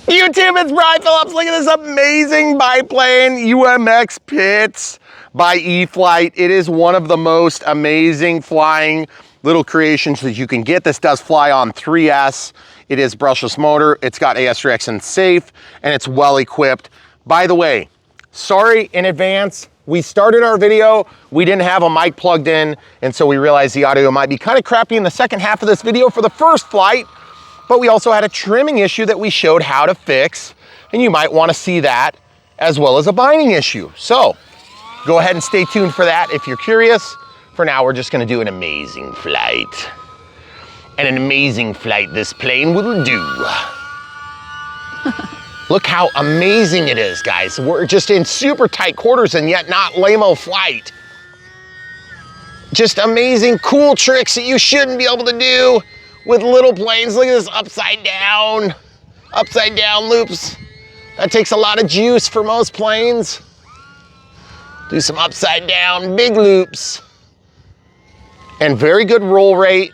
YouTube, it's Brian Phillips. Look at this amazing biplane, UMX Pitts by E-flite. It is one of the most amazing flying little creations that you can get. This does fly on 3S. It is brushless motor. It's got AS reaction safe, and it's well equipped. By the way, sorry in advance. We started our video, we didn't have a mic plugged in, and so we realized the audio might be kind of crappy in the second half of this video for the first flight, but we also had a trimming issue that we showed how to fix, and you might want to see that as well as a binding issue. So go ahead and stay tuned for that if you're curious. For now, we're just going to do an amazing flight. And an amazing flight this plane will do. Look how amazing it is, guys. We're just in super tight quarters and yet not lame-o flight. Just amazing, cool tricks that you shouldn't be able to do with little planes. Look at this upside down loops. That takes a lot of juice for most planes. Do some upside down big loops. And very good roll rate.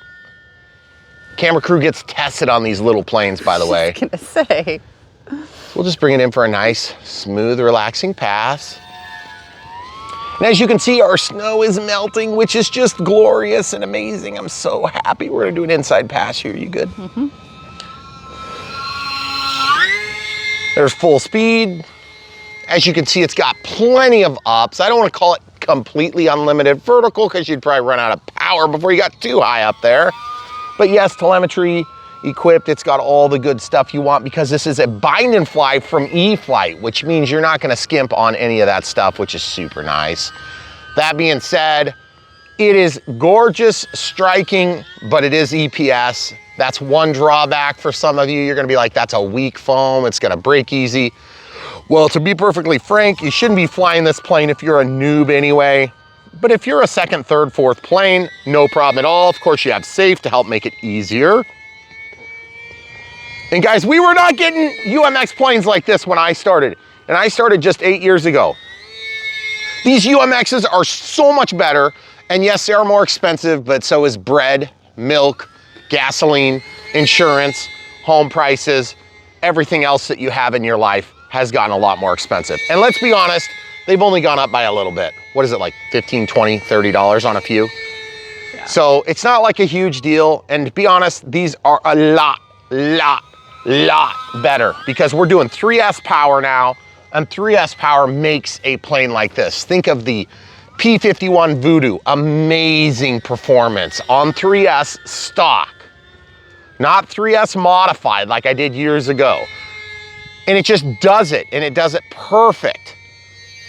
Camera crew gets tested on these little planes, by the way. I was gonna say. We'll just bring it in for a nice, smooth, relaxing pass. And as you can see, our snow is melting, which is just glorious and amazing. I'm so happy. We're gonna do an inside pass here. You good? Mm-hmm. There's full speed. As you can see, it's got plenty of ups. I don't want to call it completely unlimited vertical because you'd probably run out of power before you got too high up there. But yes, telemetry equipped. It's got all the good stuff you want because this is a bind and fly from E-flite, which means you're not going to skimp on any of that stuff, which is super nice. That being said, it is gorgeous, striking, but it is EPS. That's one drawback for some of you. You're going to be like, that's a weak foam. It's going to break easy. Well, to be perfectly frank, you shouldn't be flying this plane if you're a noob anyway. But if you're a second, third, fourth plane, no problem at all. Of course, you have safe to help make it easier. And guys, we were not getting UMX planes like this when I started. And I started just 8 years ago. These UMXs are so much better. And yes, they are more expensive, but so is bread, milk, gasoline, insurance, home prices, everything else that you have in your life has gotten a lot more expensive. And let's be honest, they've only gone up by a little bit. What is it, like $15, $20, $30 on a few? Yeah. So it's not like a huge deal. And to be honest, these are a lot better because we're doing 3S power now, and 3S power makes a plane like this. Think of the P-51 Voodoo, amazing performance on 3S stock, not 3S modified like I did years ago. And it just does it, and it does it perfect.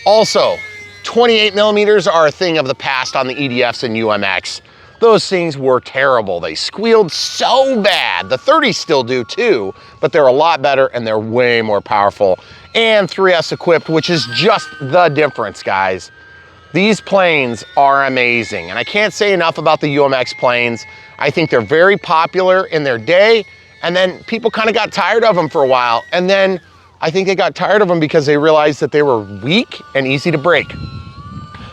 Also, 28 millimeters are a thing of the past on the EDFs and UMX. Those things were terrible. They squealed so bad. The 30s still do too, but they're a lot better and they're way more powerful. And 3S equipped, which is just the difference, guys. These planes are amazing. And I can't say enough about the UMX planes. I think they're very popular in their day. And then people kind of got tired of them for a while. And then I think they got tired of them because they realized that they were weak and easy to break.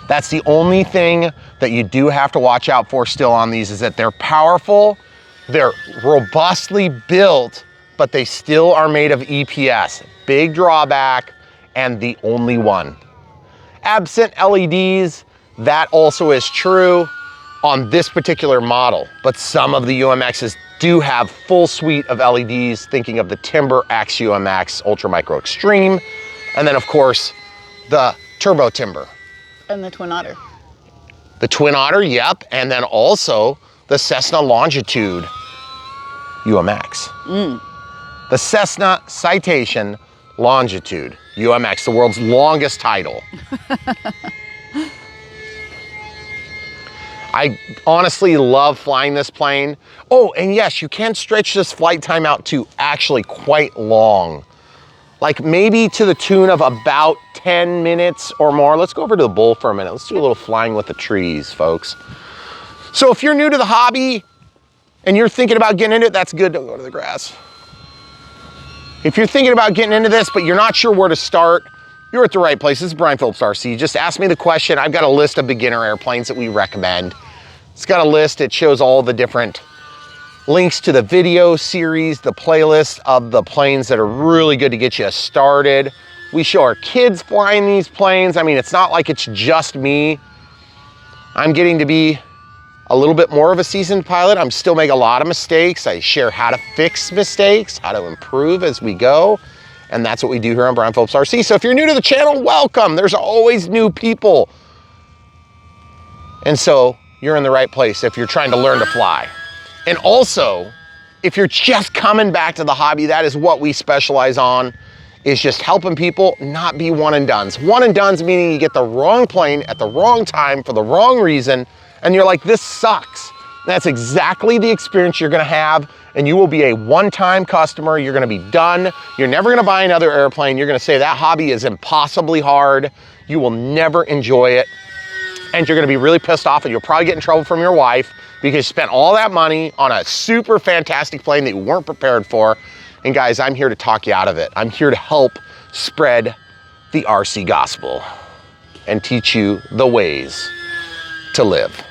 That's the only thing that you do have to watch out for still on these, is that they're powerful, they're robustly built, but they still are made of EPS. Big drawback, and the only one. Absent LEDs, that also is true on this particular model, but some of the UMXs do have full suite of LEDs, thinking of the Timber X UMX Ultra Micro Extreme, and then of course, the Turbo Timber. And the Twin Otter. The Twin Otter, yep, and then also the Cessna Longitude UMX. The Cessna Citation Longitude UMX, the world's longest title. I honestly love flying this plane. Oh, and yes, you can stretch this flight time out to actually quite long. Like maybe to the tune of about 10 minutes or more. Let's go over to the bull for a minute. Let's do a little flying with the trees, folks. So if you're new to the hobby and you're thinking about getting into it, that's good. Don't go to the grass. If you're thinking about getting into this, but you're not sure where to start, you're at the right place. This is Brian Phillips RC. Just ask me the question. I've got a list of beginner airplanes that we recommend. It's got a list. It shows all the different links to the video series, the playlist of the planes that are really good to get you started. We show our kids flying these planes. I mean, it's not like it's just me. I'm getting to be a little bit more of a seasoned pilot. I'm still making a lot of mistakes. I share how to fix mistakes, how to improve as we go. And that's what we do here on Brian Phillips RC. So if you're new to the channel, welcome. There's always new people. And so you're in the right place if you're trying to learn to fly. And also, if you're just coming back to the hobby, that is what we specialize on, is just helping people not be one and dones. One and dones meaning you get the wrong plane at the wrong time for the wrong reason, and you're like, this sucks. That's exactly the experience you're gonna have, and you will be a one-time customer. You're gonna be done. You're never gonna buy another airplane. You're gonna say that hobby is impossibly hard. You will never enjoy it, and you're gonna be really pissed off, and you'll probably get in trouble from your wife because you spent all that money on a super fantastic plane that you weren't prepared for. And guys, I'm here to talk you out of it. I'm here to help spread the RC gospel and teach you the ways to live.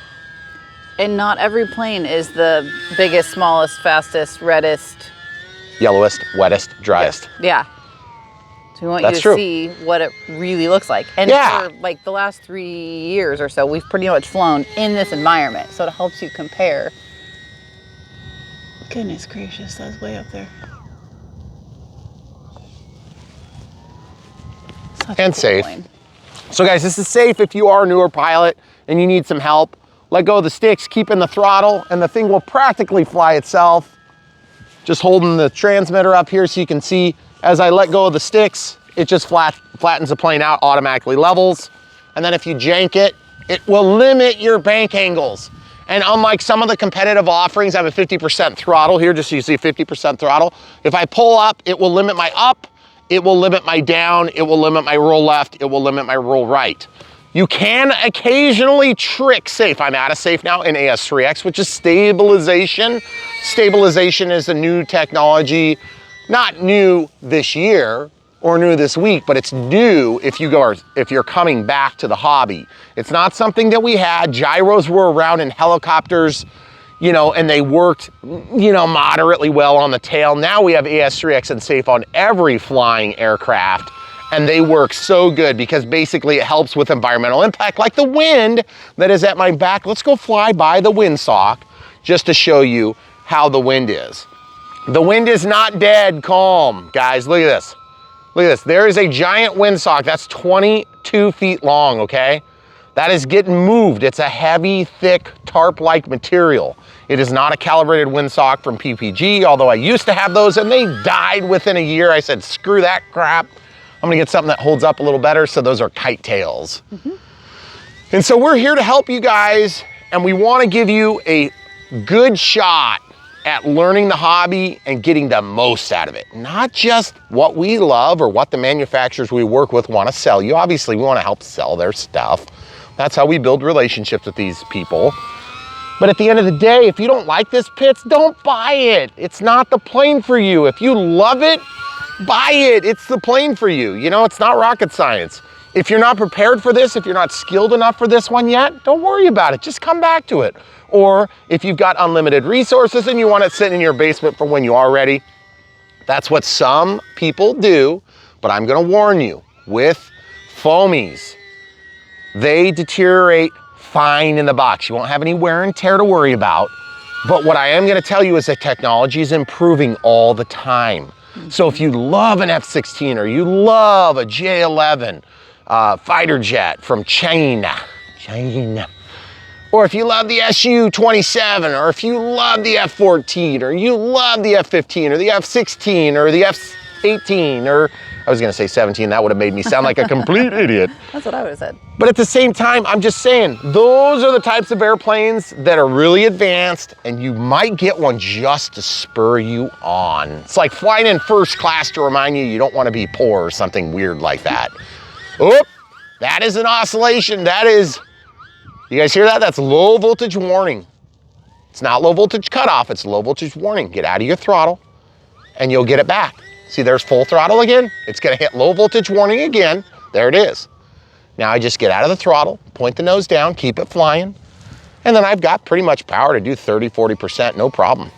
And not every plane is the biggest, smallest, fastest, reddest. Yellowest, wettest, driest. Yeah. So we want That's you to true. see what it really looks like. And Yeah. for like the last 3 years or so, we've pretty much flown in this environment. So it helps you compare. Goodness gracious, that's way up there. Such a And cool safe. plane. So guys, this is safe if you are a newer pilot and you need some help. Let go of the sticks, keep in the throttle, and the thing will practically fly itself. Just holding the transmitter up here so you can see as I let go of the sticks, it just flattens the plane out, automatically levels. And then if you jank it, it will limit your bank angles. And unlike some of the competitive offerings, I have a 50% throttle here, just so you see 50% throttle. If I pull up, it will limit my up, it will limit my down, it will limit my roll left, it will limit my roll right. You can occasionally trick safe. I'm out of safe now in AS3X, which is stabilization. Stabilization is a new technology, not new this year or new this week, but it's new if you're coming back to the hobby. It's not something that we had. Gyros were around in helicopters, you know, and they worked, you know, moderately well on the tail. Now we have AS3X and safe on every flying aircraft. And they work so good because basically it helps with environmental impact, like the wind that is at my back. Let's go fly by the windsock just to show you how the wind is. The wind is not dead calm, guys. Look at this. Look at this. There is a giant windsock that's 22 feet long, okay? That is getting moved. It's a heavy, thick, tarp-like material. It is not a calibrated windsock from PPG, although I used to have those and they died within a year. I said, screw that crap. I'm gonna get something that holds up a little better, so those are kite tails. And so we're here to help you guys, and we wanna give you a good shot at learning the hobby and getting the most out of it. Not just what we love or what the manufacturers we work with wanna sell you. Obviously, we wanna help sell their stuff. That's how we build relationships with these people. But at the end of the day, if you don't like this Pitts, don't buy it. It's not the plane for you. If you love it, buy it. It's the plane for you. You know, it's not rocket science. If you're not prepared for this, if you're not skilled enough for this one yet, don't worry about it. Just come back to it. Or if you've got unlimited resources and you want it sitting in your basement for when you are ready, that's what some people do. But I'm gonna warn you, with foamies, they deteriorate fine in the box. You won't have any wear and tear to worry about. But what I am gonna tell you is that technology is improving all the time. So if you love an F-16 or you love a J-11 fighter jet from China, or if you love the Su-27, or if you love the F-14, or you love the F-15, or the F-16, or the F-18, or I was gonna say 17, that would have made me sound like a complete idiot. That's what I would have said. But at the same time, I'm just saying, those are the types of airplanes that are really advanced, and you might get one just to spur you on. It's like flying in first class to remind you you don't want to be poor or something weird like that. Oop, that is an oscillation. That is, you guys hear that? That's low voltage warning. It's not low voltage cutoff, it's low voltage warning. Get out of your throttle and you'll get it back. See, there's full throttle again. It's gonna hit low voltage warning again. There it is. Now I just get out of the throttle, point the nose down, keep it flying, and then I've got pretty much power to do 30, 40%, no problem.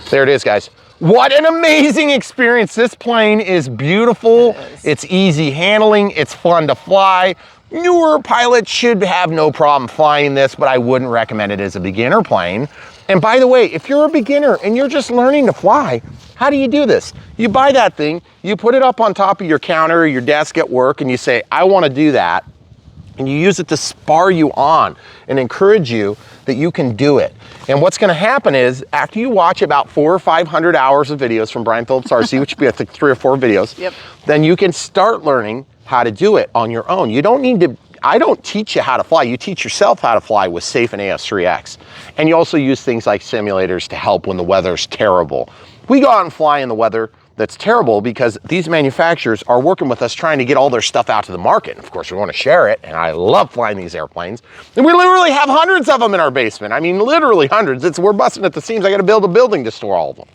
There it is, guys. What an amazing experience. This plane is beautiful. It's easy handling. It's fun to fly. Newer pilots should have no problem flying this, but I wouldn't recommend it as a beginner plane. And by the way, if you're a beginner and you're just learning to fly, how do you do this? You buy that thing, you put it up on top of your counter or your desk at work, and you say, I want to do that. And you use it to spar you on and encourage you that you can do it. And what's going to happen is, after you watch about 400 or 500 hours of videos from Brian Phillips RC, which would be I think 3 or 4 videos, then you can start learning how to do it on your own. You don't need to, I don't teach you how to fly. You teach yourself how to fly with Safe and AS3X. And you also use things like simulators to help when the weather's terrible. We go out and fly in the weather that's terrible because these manufacturers are working with us trying to get all their stuff out to the market. And of course, we want to share it, and I love flying these airplanes. And we literally have hundreds of them in our basement. I mean, literally hundreds. We're busting at the seams. I got to build a building to store all of them.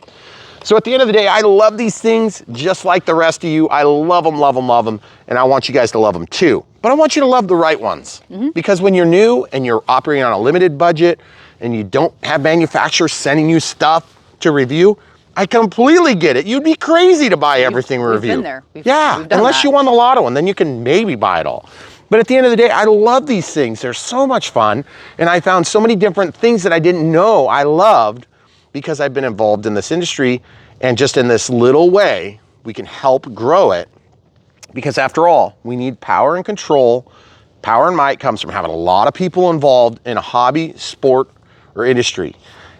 So at the end of the day, I love these things just like the rest of you. I love them, love them, love them, and I want you guys to love them too. But I want you to love the right ones, because when you're new and you're operating on a limited budget and you don't have manufacturers sending you stuff to review, I completely get it. You'd be crazy to buy everything we review. We've been there. We've unless you won the lotto, and then you can maybe buy it all. But at the end of the day, I love these things. They're so much fun, and I found so many different things that I didn't know I loved because I've been involved in this industry, and just in this little way, we can help grow it. Because after all, we need power and control. Power and might comes from having a lot of people involved in a hobby, sport, or industry.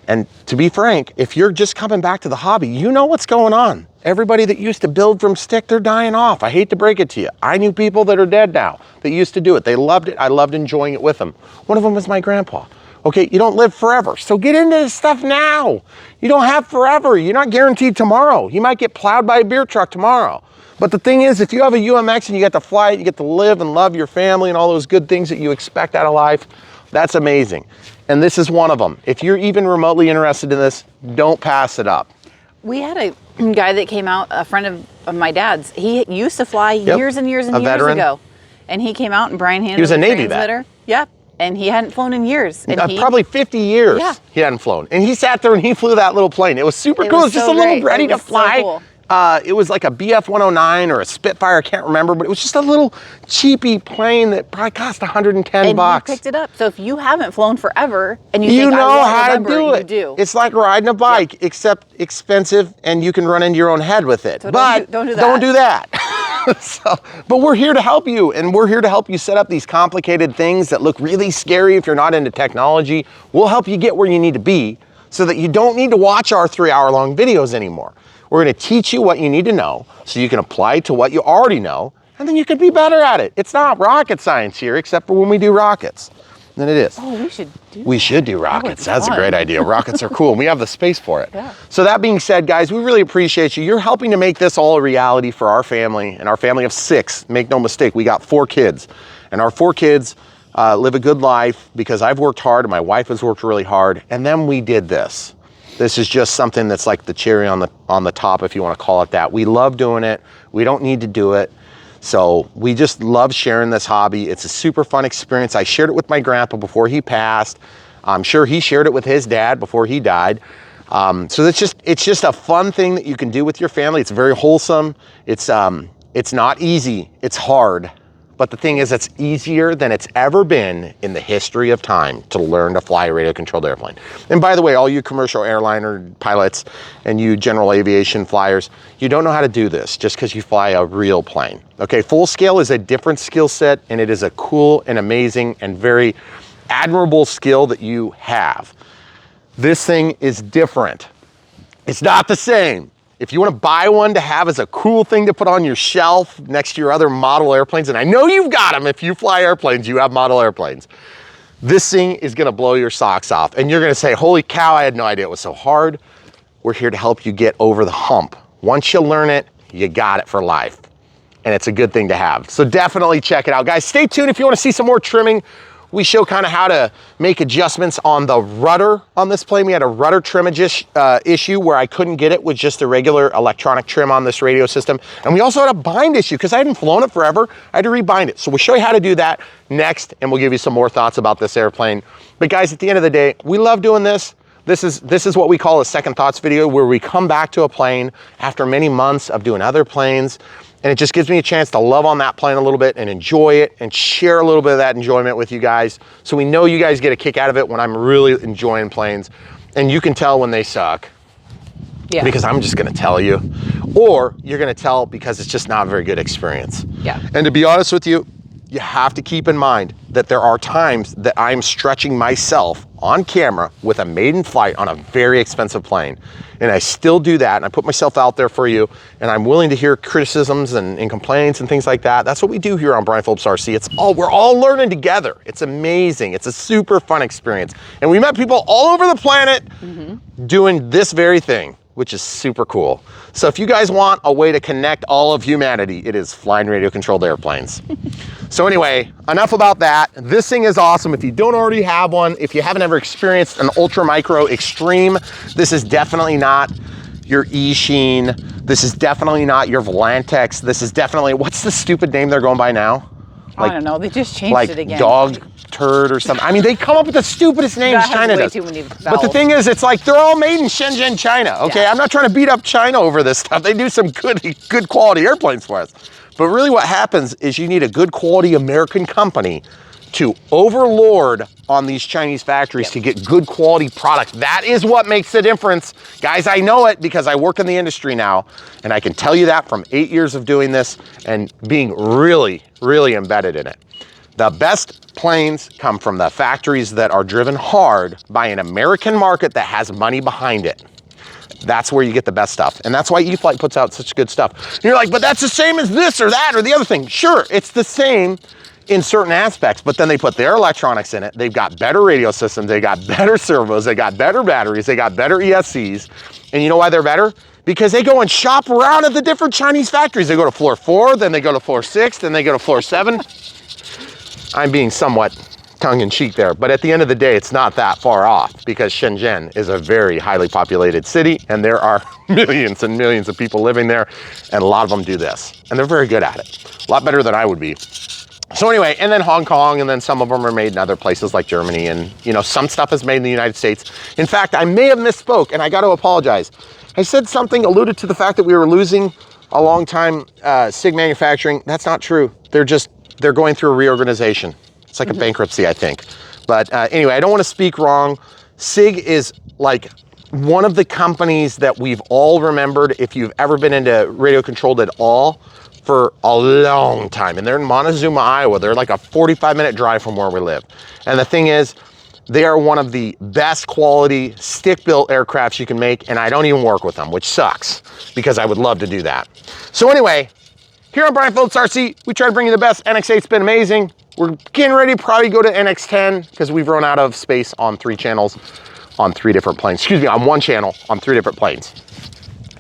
And to be frank, if you're just coming back to the hobby, you know what's going on. Everybody that used to build from stick, they're dying off. I hate to break it to you. I knew people that are dead now that used to do it. They loved it. I loved enjoying it with them. One of them was my grandpa. Okay, you don't live forever, so get into this stuff now. You don't have forever. You're not guaranteed tomorrow. You might get plowed by a beer truck tomorrow. But the thing is, if you have a UMX and you get to fly it, you get to live and love your family and all those good things that you expect out of life, that's amazing. And this is one of them. If you're even remotely interested in this, don't pass it up. We had a guy that came out, a friend of my dad's. He used to fly years and years and years ago. And he came out and Brian handed him the Navy vet. Yeah. And he hadn't flown in years. And probably 50 years he hadn't flown. And he sat there and he flew that little plane. It was super cool. It was just a little ready to fly. So cool. It was like a BF-109 or a Spitfire, I can't remember, but it was just a little cheapy plane that probably cost $110. And he picked it up. So if you haven't flown forever and you think, know how to do it. You do. It's like riding a bike, except expensive, and you can run into your own head with it. So but don't do that. Don't do that. But we're here to help you, and we're here to help you set up these complicated things that look really scary if you're not into technology. We'll help you get where you need to be so that you don't need to watch our 3-hour-long videos anymore. We're going to teach you what you need to know so you can apply to what you already know, and then you can be better at it. It's not rocket science here, except for when we do rockets. Then it is. Oh, we should do rockets. That's a great idea. Rockets are cool, and we have the space for it. Yeah. So that being said, guys, we really appreciate you. You're helping to make this all a reality for our family, and our family of 6. Make no mistake, we got 4 kids, and our 4 kids live a good life because I've worked hard and my wife has worked really hard, and then we did this. This is just something that's like the cherry on the top, if you want to call it that. We love doing it. We don't need to do it. So we just love sharing this hobby. It's a super fun experience. I shared it with my grandpa before he passed. I'm sure he shared it with his dad before he died. So it's just a fun thing that you can do with your family. It's very wholesome. It's not easy. It's hard. But the thing is, it's easier than it's ever been in the history of time to learn to fly a radio-controlled airplane. And by the way, all you commercial airliner pilots and you general aviation flyers, you don't know how to do this just because you fly a real plane. Okay, full scale is a different skill set, and it is a cool and amazing and very admirable skill that you have. This thing is different. It's not the same. If you want to buy one to have as a cool thing to put on your shelf next to your other model airplanes, and I know you've got them, if you fly airplanes, you have model airplanes, this thing is going to blow your socks off. And you're going to say, holy cow, I had no idea it was so hard. We're here to help you get over the hump. Once you learn it, you got it for life. And it's a good thing to have. So definitely check it out. Guys, stay tuned if you want to see some more trimming. We show kind of how to make adjustments on the rudder on this plane. We had a rudder trim issue where I couldn't get it with just a regular electronic trim on this radio system. And we also had a bind issue because I hadn't flown it forever. I had to rebind it. So we'll show you how to do that next, and we'll give you some more thoughts about this airplane. But guys, at the end of the day, we love doing this. This is what we call a second thoughts video, where we come back to a plane after many months of doing other planes, and it just gives me a chance to love on that plane a little bit and enjoy it and share a little bit of that enjoyment with you guys. So we know you guys get a kick out of it when I'm really enjoying planes, and you can tell when they suck. Yeah. Because I'm just gonna tell you, or you're gonna tell because it's just not a very good experience. Yeah. And to be honest with you, you have to keep in mind that there are times that I'm stretching myself on camera with a maiden flight on a very expensive plane. And I still do that, and I put myself out there for you, and I'm willing to hear criticisms and complaints and things like that. That's what we do here on Brian Phillips RC. We're all learning together. It's amazing. It's a super fun experience. And we met people all over the planet doing this very thing, which is super cool. So if you guys want a way to connect all of humanity, it is flying radio controlled airplanes. So anyway, enough about that. This thing is awesome. If you don't already have one, if you haven't ever experienced an Ultra Micro Extreme, this is definitely not your E-Sheen. This is definitely not your Volantex. This is definitely, what's the stupid name they're going by now? I don't know, they just changed it again. Like dog turd or something. I mean, they come up with the stupidest names China does. But the thing is, it's like they're all made in Shenzhen, China. Okay, yeah. I'm not trying to beat up China over this stuff. They do some good quality airplanes for us. But really what happens is you need a good quality American company to overlord on these Chinese factories to get good quality product. That is what makes the difference. Guys, I know it because I work in the industry now, and I can tell you that from 8 years of doing this and being really, really embedded in it. The best planes come from the factories that are driven hard by an American market that has money behind it. That's where you get the best stuff. And that's why E-flite puts out such good stuff. And you're like, but that's the same as this or that or the other thing. Sure, it's the same in certain aspects, but then they put their electronics in it. They've got better radio systems. They got better servos. They got better batteries. They got better ESCs. And you know why they're better? Because they go and shop around at the different Chinese factories. They go to floor 4, then they go to floor 6, then they go to floor 7. I'm being somewhat tongue-in-cheek there, but at the end of the day, it's not that far off, because Shenzhen is a very highly populated city, and there are millions and millions of people living there, and a lot of them do this, and they're very good at it. A lot better than I would be. So anyway, and then Hong Kong, and then some of them are made in other places like Germany, and you know, some stuff is made in the United States. In fact, I may have misspoke, and I got to apologize. I said something alluded to the fact that we were losing a long time SIG manufacturing. That's not true. They're going through a reorganization. It's like a bankruptcy, I think. But anyway, I don't want to speak wrong. SIG is like one of the companies that we've all remembered, if you've ever been into radio controlled at all, for a long time. And they're in Montezuma, Iowa. They're like a 45-minute drive from where we live. And the thing is, they are one of the best quality stick-built aircrafts you can make, and I don't even work with them, which sucks, because I would love to do that. So anyway, here on Brian Phillips RC, we try to bring you the best. NX8's been amazing. We're getting ready to probably go to NX10 because we've run out of space on 3 channels on 3 different planes. Excuse me, on 1 channel on 3 different planes.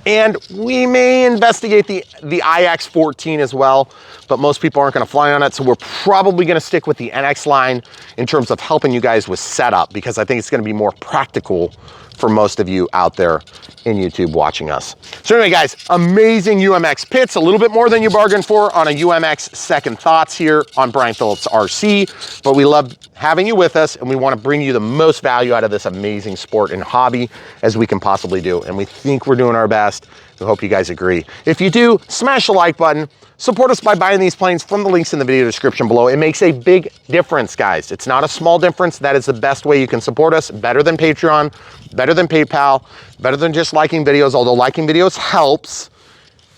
And we may investigate the IX-14 as well, but most people aren't gonna fly on it, so we're probably gonna stick with the NX line in terms of helping you guys with setup, because I think it's gonna be more practical for most of you out there in YouTube watching us. So anyway, guys, amazing UMX pits, a little bit more than you bargained for on a UMX Second Thoughts here on Brian Phillips RC, but we love having you with us, and we want to bring you the most value out of this amazing sport and hobby as we can possibly do, and we think we're doing our best. We hope you guys agree. If you do, smash the like button. Support us by buying these planes from the links in the video description below. It makes a big difference, guys. It's not a small difference. That is the best way you can support us. Better than Patreon, better than PayPal, better than just liking videos, although liking videos helps.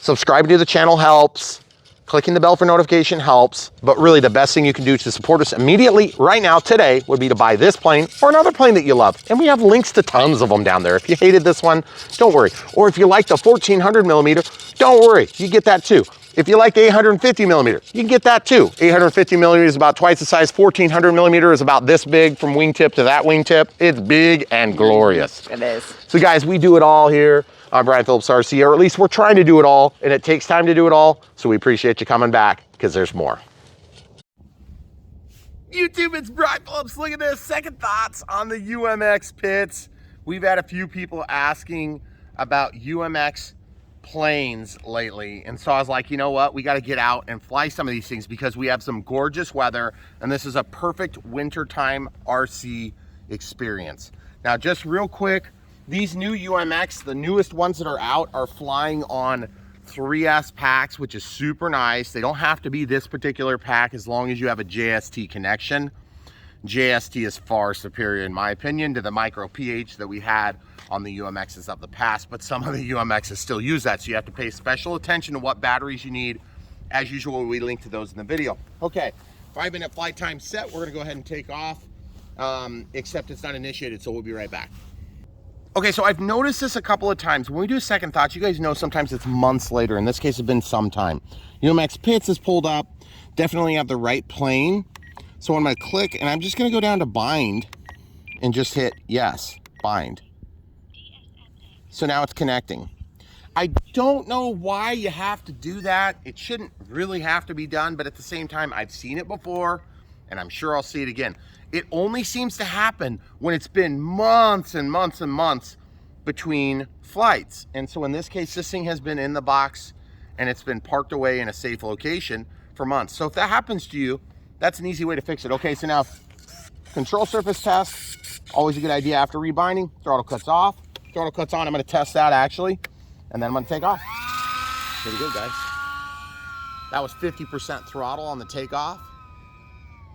Subscribing to the channel helps. Clicking the bell for notification helps. But really, the best thing you can do to support us immediately, right now, today, would be to buy this plane or another plane that you love. And we have links to tons of them down there. If you hated this one, don't worry. Or if you like the 1400 millimeter, don't worry. You get that too. If you like the 850 millimeter, you can get that too. 850 millimeter is about twice the size. 1400 millimeter is about this big from wingtip to that wingtip. It's big and glorious. It is. So guys, we do it all here on Brian Phillips RC, or at least we're trying to do it all, and it takes time to do it all. So we appreciate you coming back, because there's more. YouTube, it's Brian Phillips. Look at this, second thoughts on the UMX pits. We've had a few people asking about UMX planes lately, and so I was like, you know what, we got to get out and fly some of these things because we have some gorgeous weather, and this is a perfect wintertime RC experience. Now, just real quick, these new UMX, the newest ones that are out, are flying on 3S packs, which is super nice. They don't have to be this particular pack as long as you have a JST connection. JST is far superior, in my opinion, to the micro pH that we had on the UMXs of the past, but some of the UMXs still use that, so you have to pay special attention to what batteries you need. As usual, we link to those in the video. Okay, 5-minute flight time set. We're gonna go ahead and take off, except it's not initiated, so we'll be right back. Okay, so I've noticed this a couple of times. When we do second thoughts, you guys know sometimes it's months later. In this case, it's been some time. UMX Pits is pulled up, definitely have the right plane. So I'm gonna click, and I'm just gonna go down to bind and just hit yes, bind. So now it's connecting. I don't know why you have to do that. It shouldn't really have to be done, but at the same time, I've seen it before, and I'm sure I'll see it again. It only seems to happen when it's been months and months and months between flights. And so in this case, this thing has been in the box and it's been parked away in a safe location for months. So if that happens to you, that's an easy way to fix it. Okay, so now control surface test, always a good idea after rebinding. Throttle cuts off, throttle cuts on. I'm gonna test that actually, and then I'm gonna take off. Pretty good, guys. That was 50% throttle on the takeoff.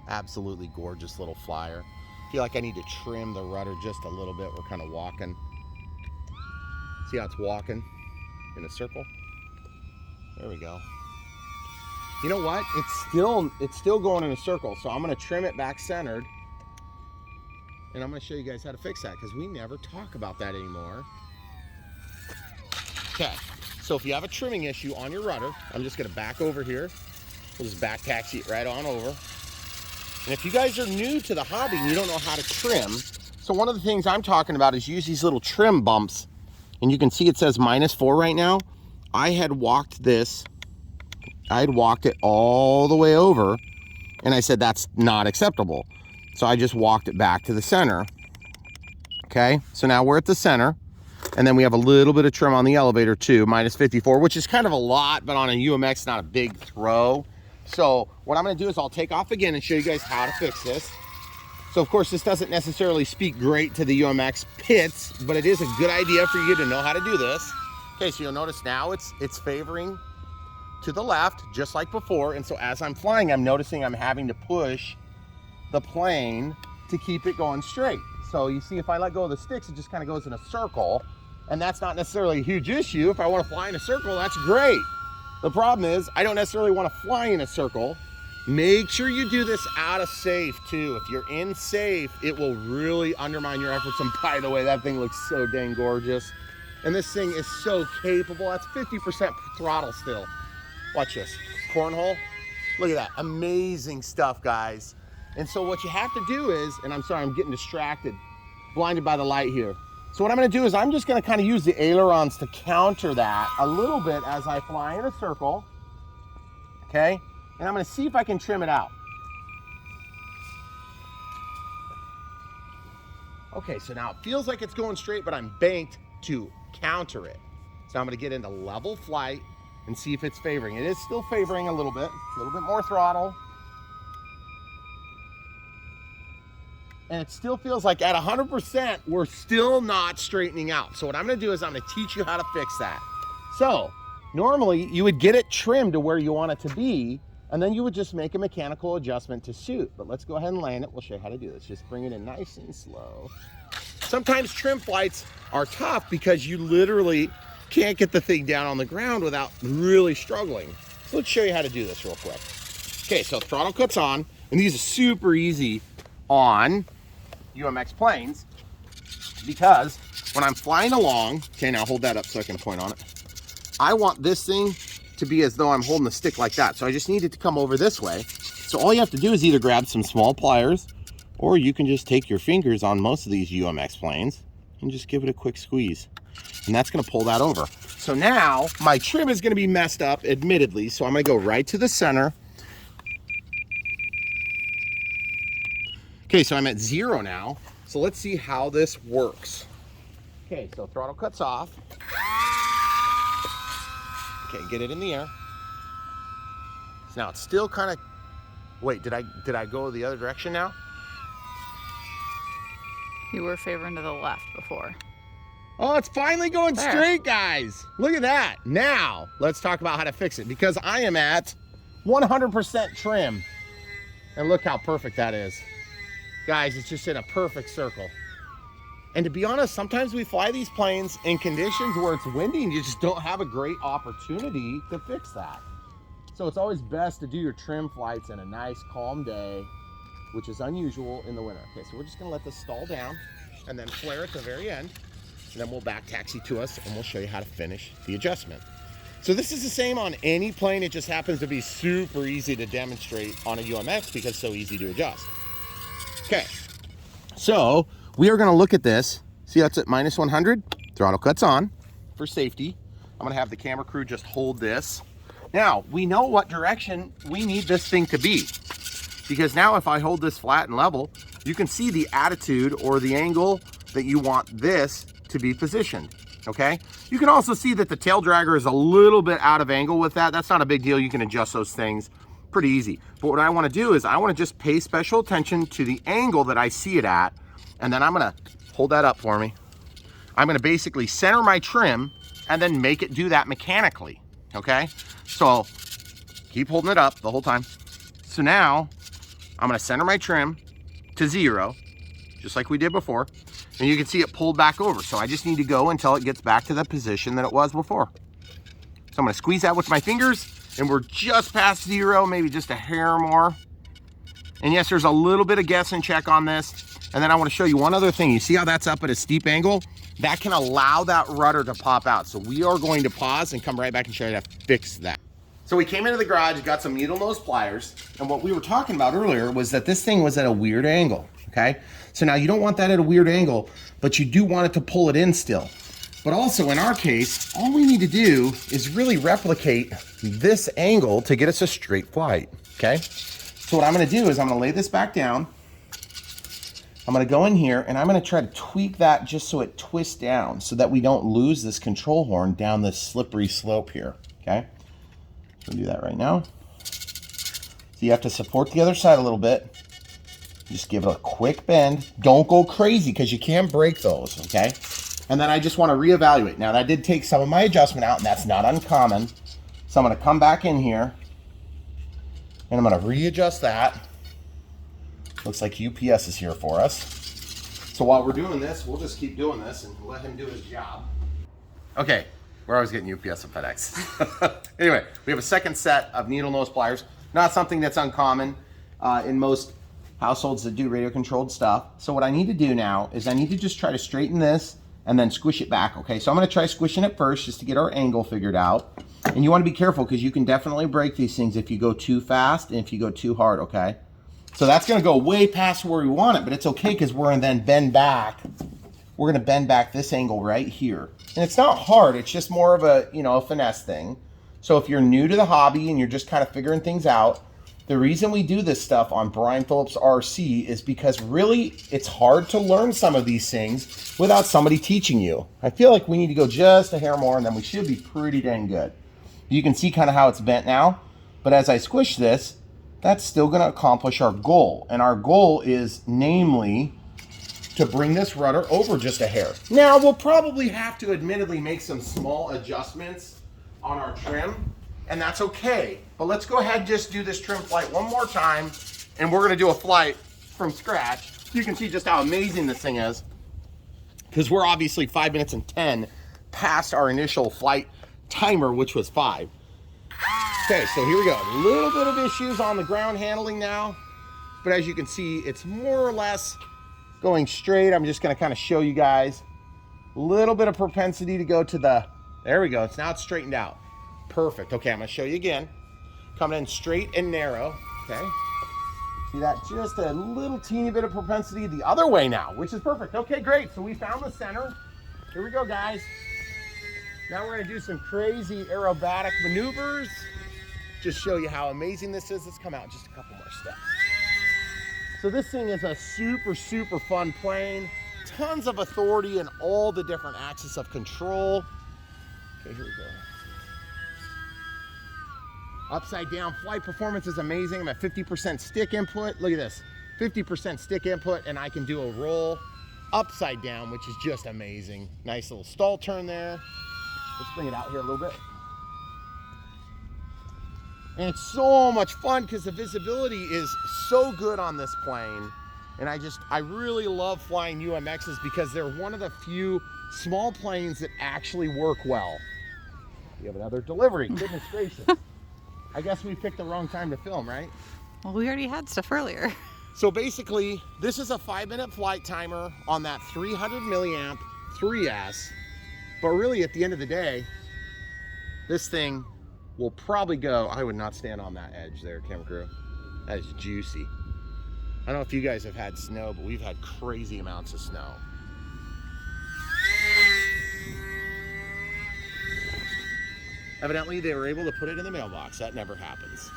Absolutely gorgeous little flyer. Feel like I need to trim the rudder just a little bit. We're kind of walking. See how it's walking in a circle? There we go. You know what? It's still going in a circle, so I'm gonna trim it back centered, and I'm gonna show you guys how to fix that because we never talk about that anymore. Okay, so if you have a trimming issue on your rudder, I'm just gonna back over here. We'll just back taxi it right on over. And if you guys are new to the hobby and you don't know how to trim, so one of the things I'm talking about is use these little trim bumps. And you can see it says -4 right now. I had walked it all the way over, and I said that's not acceptable. So I just walked it back to the center. Okay, so now we're at the center, and then we have a little bit of trim on the elevator too, -54, which is kind of a lot, but on a UMX, not a big throw. So what I'm gonna do is I'll take off again and show you guys how to fix this. So of course, this doesn't necessarily speak great to the UMX pits, but it is a good idea for you to know how to do this. Okay, so you'll notice now it's favoring to the left, just like before. And so as I'm flying, I'm noticing I'm having to push the plane to keep it going straight. So you see, if I let go of the sticks, it just kind of goes in a circle. And that's not necessarily a huge issue. If I want to fly in a circle, that's great. The problem is I don't necessarily want to fly in a circle. Make sure you do this out of safe too. If you're in safe, it will really undermine your efforts. And by the way, that thing looks so dang gorgeous. And this thing is so capable. That's 50% throttle still. Watch this, cornhole. Look at that, amazing stuff, guys. And so what you have to do is, and I'm sorry, I'm getting distracted, blinded by the light here. So what I'm gonna do is I'm just gonna kind of use the ailerons to counter that a little bit as I fly in a circle, okay? And I'm gonna see if I can trim it out. Okay, so now it feels like it's going straight, but I'm banked to counter it. So I'm gonna get into level flight and see if it's favoring. It is still favoring a little bit more throttle. And it still feels like at 100%, we're still not straightening out. So what I'm gonna do is I'm gonna teach you how to fix that. So normally you would get it trimmed to where you want it to be, and then you would just make a mechanical adjustment to suit. But let's go ahead and land it. We'll show you how to do this. Just bring it in nice and slow. Sometimes trim flights are tough because you literally can't get the thing down on the ground without really struggling. So let's show you how to do this real quick. Okay, so throttle cuts on, and these are super easy on UMX planes because when I'm flying along, okay, now hold that up so I can point on it. I want this thing to be as though I'm holding the stick like that. So I just need it to come over this way. So all you have to do is either grab some small pliers, or you can just take your fingers on most of these UMX planes and just give it a quick squeeze. And that's gonna pull that over. So now my trim is gonna be messed up, admittedly. So I'm gonna go right to the center. Okay, so I'm at 0 now. So let's see how this works. Okay, so throttle cuts off. Okay, get it in the air. So now it's still kind of, wait, did I go the other direction now? You were favoring to the left before. Oh, it's finally going there. Straight, guys. Look at that. Now, let's talk about how to fix it, because I am at 100% trim. And look how perfect that is. Guys, it's just in a perfect circle. And to be honest, sometimes we fly these planes in conditions where it's windy and you just don't have a great opportunity to fix that. So it's always best to do your trim flights in a nice, calm day, which is unusual in the winter. Okay, so we're just gonna let this stall down and then flare at the very end. And then we'll back taxi to us and we'll show you how to finish the adjustment. So this is the same on any plane. It just happens to be super easy to demonstrate on a UMX because it's so easy to adjust. Okay, so we are gonna look at this. See, that's at minus 100. Throttle cuts on for safety. I'm gonna have the camera crew just hold this. Now, we know what direction we need this thing to be, because now if I hold this flat and level, you can see the attitude or the angle that you want this to be positioned, okay? You can also see that the tail dragger is a little bit out of angle with that. That's not a big deal. You can adjust those things pretty easy. But what I wanna do is I wanna just pay special attention to the angle that I see it at, and then I'm gonna hold that up for me. I'm gonna basically center my trim and then make it do that mechanically, okay? So keep holding it up the whole time. So now I'm gonna center my trim to 0, just like we did before. And you can see it pulled back over. So I just need to go until it gets back to the position that it was before. So I'm gonna squeeze that with my fingers, and we're just past 0, maybe just a hair more. And yes, there's a little bit of guess and check on this. And then I wanna show you one other thing. You see how that's up at a steep angle? That can allow that rudder to pop out. So we are going to pause and come right back and show you how to fix that. So we came into the garage, got some needle nose pliers, and what we were talking about earlier was that this thing was at a weird angle, okay? So now you don't want that at a weird angle, but you do want it to pull it in still. But also in our case, all we need to do is really replicate this angle to get us a straight flight, okay? So what I'm gonna do is I'm gonna lay this back down. I'm gonna go in here and I'm gonna try to tweak that just so it twists down so that we don't lose this control horn down this slippery slope here, okay? We'll do that right now. So you have to support the other side a little bit. Just give it a quick bend. Don't go crazy because you can break those, okay? And then I just want to reevaluate. Now that did take some of my adjustment out, and that's not uncommon. So I'm going to come back in here and I'm going to readjust that. Looks like UPS is here for us. So while we're doing this, we'll just keep doing this and let him do his job. Okay. We're always getting UPS and FedEx. Anyway, we have a second set of needle nose pliers. Not something that's uncommon in most households that do radio controlled stuff. So what I need to do now is I need to just try to straighten this and then squish it back, okay? So I'm gonna try squishing it first just to get our angle figured out. And you wanna be careful because you can definitely break these things if you go too fast and if you go too hard, okay? So that's gonna go way past where we want it, but it's okay because we're gonna then bend back. We're gonna bend back this angle right here. And it's not hard, it's just more of a, you know, a finesse thing. So if you're new to the hobby and you're just kind of figuring things out, the reason we do this stuff on Brian Phillips RC is because really it's hard to learn some of these things without somebody teaching you. I feel like we need to go just a hair more and then we should be pretty dang good. You can see kind of how it's bent now, but as I squish this, that's still gonna accomplish our goal. And our goal is namely to bring this rudder over just a hair. Now we'll probably have to admittedly make some small adjustments on our trim, and that's okay. But let's go ahead and just do this trim flight one more time, and we're gonna do a flight from scratch. You can see just how amazing this thing is, because we're obviously 5 minutes and 10 past our initial flight timer, which was 5. Okay, so here we go. A little bit of issues on the ground handling now, but as you can see, it's more or less going straight. I'm just gonna kind of show you guys a little bit of propensity to go to the, there we go. Now it's straightened out. Perfect. Okay, I'm gonna show you again. Coming in straight and narrow, okay? See that? Just a little teeny bit of propensity the other way now, which is perfect. Okay, great. So we found the center. Here we go, guys. Now we're gonna do some crazy aerobatic maneuvers. Just show you how amazing this is. Let's come out just a couple more steps. So this thing is a super, super fun plane. Tons of authority in all the different axes of control. Okay, here we go. Upside down flight performance is amazing. I'm at 50% stick input. Look at this, 50% stick input, and I can do a roll. upside down, which is just amazing. Nice little stall turn there. Let's bring it out here a little bit. And it's so much fun because the visibility is so good on this plane. And I really love flying UMXs because they're one of the few small planes that actually work well. We have another delivery, goodness gracious. I guess we picked the wrong time to film, right? Well, we already had stuff earlier. So basically, this is a 5-minute flight timer on that 300 milliamp 3S. But really, at the end of the day, this thing will probably go, I would not stand on that edge there, camera crew. That is juicy. I don't know if you guys have had snow, but we've had crazy amounts of snow. Evidently, they were able to put it in the mailbox. That never happens.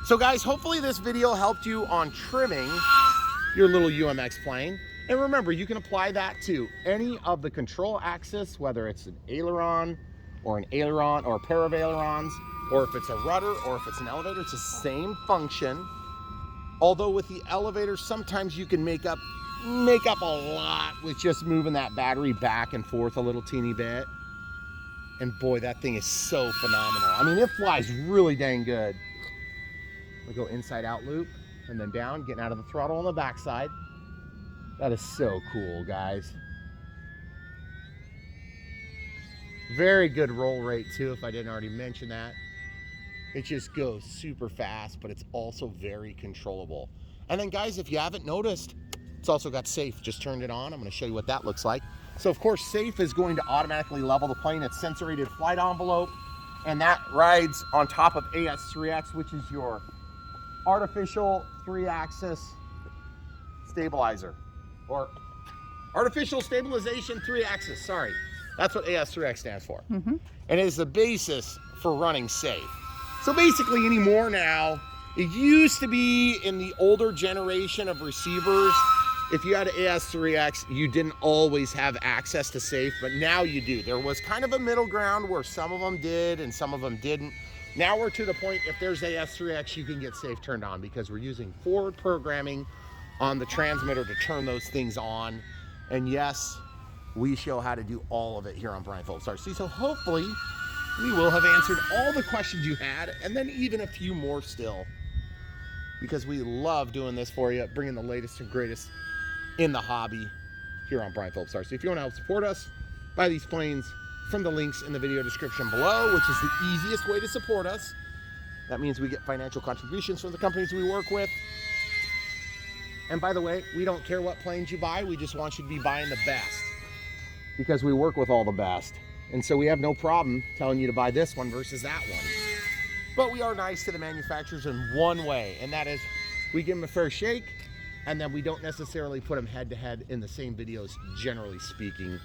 So guys, hopefully this video helped you on trimming your little UMX plane. And remember, you can apply that to any of the control axis, whether it's an aileron or a pair of ailerons, or if it's a rudder or if it's an elevator, it's the same function. Although with the elevator, sometimes you can make up a lot with just moving that battery back and forth a little teeny bit. And boy, that thing is so phenomenal. I mean, it flies really dang good. We go inside out loop and then down, getting out of the throttle on the backside. That is so cool, guys. Very good roll rate too, if I didn't already mention that. It just goes super fast, but it's also very controllable. And then guys, if you haven't noticed, it's also got safe. Just turned it on. I'm going to show you what that looks like. So of course, safe is going to automatically level the plane. It's sensor-rated flight envelope, and that rides on top of AS3X, which is your artificial 3-axis stabilizer, or artificial stabilization 3-axis, sorry. That's what AS3X stands for. And it is the basis for running safe. So basically anymore now, it used to be in the older generation of receivers, if you had an AS3X, you didn't always have access to safe, but now you do. There was kind of a middle ground where some of them did and some of them didn't. Now we're to the point, if there's AS3X, you can get safe turned on because we're using forward programming on the transmitter to turn those things on. And yes, we show how to do all of it here on Brian Phillips RC. So hopefully we will have answered all the questions you had, and then even a few more still, because we love doing this for you, bringing the latest and greatest in the hobby here on Brian Phillips RC. If you want to help support us, buy these planes from the links in the video description below, which is the easiest way to support us. That means we get financial contributions from the companies we work with. And by the way, we don't care what planes you buy, we just want you to be buying the best, because we work with all the best. And so we have no problem telling you to buy this one versus that one. But we are nice to the manufacturers in one way, and that is we give them a fair shake, and then we don't necessarily put them head to head in the same videos, generally speaking,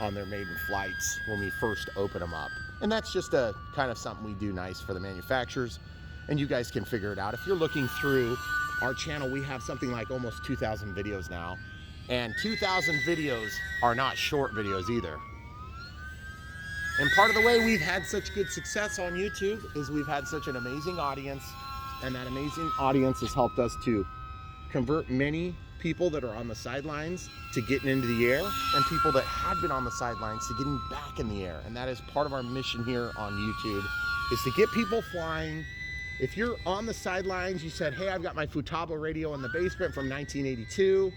on their maiden flights when we first open them up. And that's just a kind of something we do nice for the manufacturers, and you guys can figure it out. If you're looking through our channel, we have something like almost 2,000 videos now, and 2,000 videos are not short videos either. And part of the way we've had such good success on YouTube is we've had such an amazing audience, and that amazing audience has helped us to convert many people that are on the sidelines to getting into the air, and people that had been on the sidelines to getting back in the air. And that is part of our mission here on YouTube, is to get people flying. If you're on the sidelines, you said, hey, I've got my Futaba radio in the basement from 1982,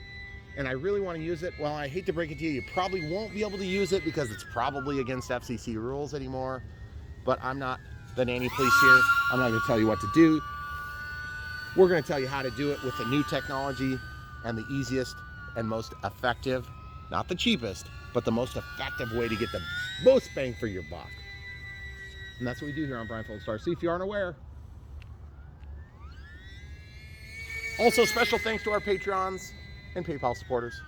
and I really want to use it. Well, I hate to break it to you, you probably won't be able to use it because it's probably against FCC rules anymore, but I'm not the nanny police here. I'm not going to tell you what to do. We're going to tell you how to do it with the new technology and the easiest and most effective, not the cheapest, but the most effective way to get the most bang for your buck. And that's what we do here on Brian Phillips RC, if you aren't aware. Also, special thanks to our Patreons and PayPal supporters.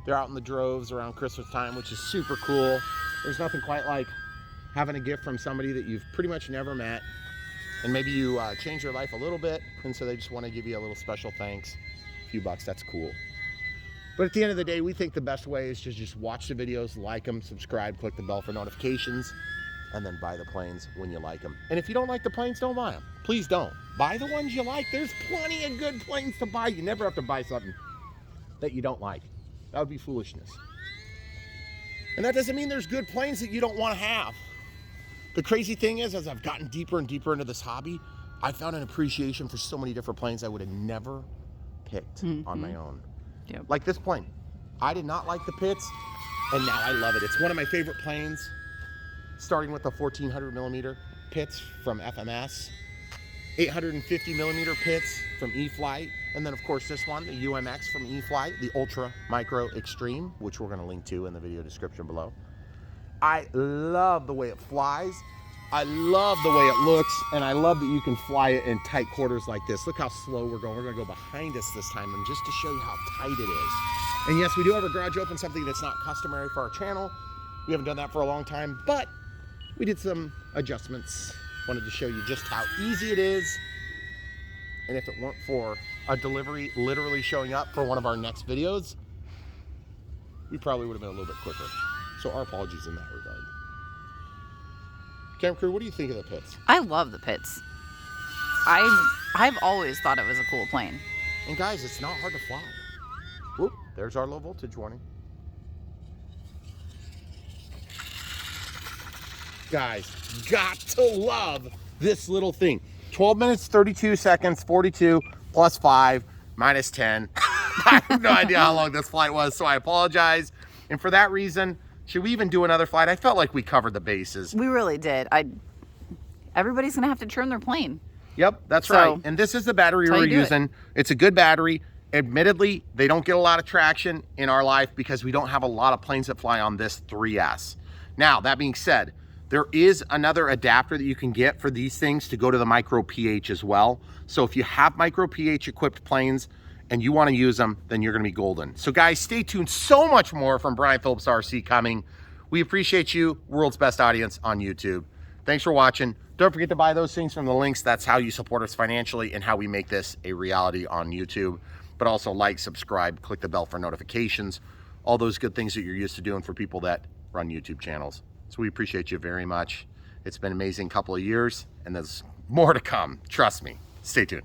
They're out in the droves around Christmas time, which is super cool. There's nothing quite like having a gift from somebody that you've pretty much never met, and maybe you change their life a little bit, and so they just want to give you a little special thanks. A few bucks, that's cool. But at the end of the day, we think the best way is to just watch the videos, like them, subscribe, click the bell for notifications, and then buy the planes when you like them. And if you don't like the planes, don't buy them. Please don't. Buy the ones you like. There's plenty of good planes to buy. You never have to buy something that you don't like. That would be foolishness. And that doesn't mean there's good planes that you don't want to have. The crazy thing is, as I've gotten deeper and deeper into this hobby, I found an appreciation for so many different planes I would have never picked on my own. Yep. Like this plane. I did not like the pits, and now I love it. It's one of my favorite planes, starting with the 1400 millimeter pits from FMS, 850 millimeter pits from E-flite, and then of course this one, the UMX from E-flite, the Ultra Micro Extreme, which we're gonna link to in the video description below. I love the way it flies. I love the way it looks, and I love that you can fly it in tight quarters like this. Look how slow we're going. We're gonna go behind us this time, and just to show you how tight it is. And yes, we do have our garage open, something that's not customary for our channel. We haven't done that for a long time, but we did some adjustments. Wanted to show you just how easy it is. And if it weren't for a delivery literally showing up for one of our next videos, we probably would have been a little bit quicker. So our apologies in that regard. Camera crew, what do you think of the pits? I love the pits. I've always thought it was a cool plane. And guys, it's not hard to fly. Whoop, there's our low voltage warning. Guys, got to love this little thing. 12 minutes, 32 seconds, 42 plus 5 minus 10. I have no idea how long this flight was, so I apologize. And for that reason, should we even do another flight? I felt like we covered the bases. We really did. Everybody's gonna have to trim their plane. Yep, that's right. And this is the battery we're using. It's a good battery. Admittedly, they don't get a lot of traction in our life because we don't have a lot of planes that fly on this 3S. Now, that being said, there is another adapter that you can get for these things to go to the micro pH as well. So if you have micro pH equipped planes and you want to use them, then you're going to be golden. So guys, stay tuned. So much more from Brian Phillips RC coming. We appreciate you, world's best audience on YouTube. Thanks for watching. Don't forget to buy those things from the links. That's how you support us financially and how we make this a reality on YouTube. But also like, subscribe, click the bell for notifications, all those good things that you're used to doing for people that run YouTube channels. So we appreciate you very much. It's been an amazing couple of years, and there's more to come. Trust me. Stay tuned.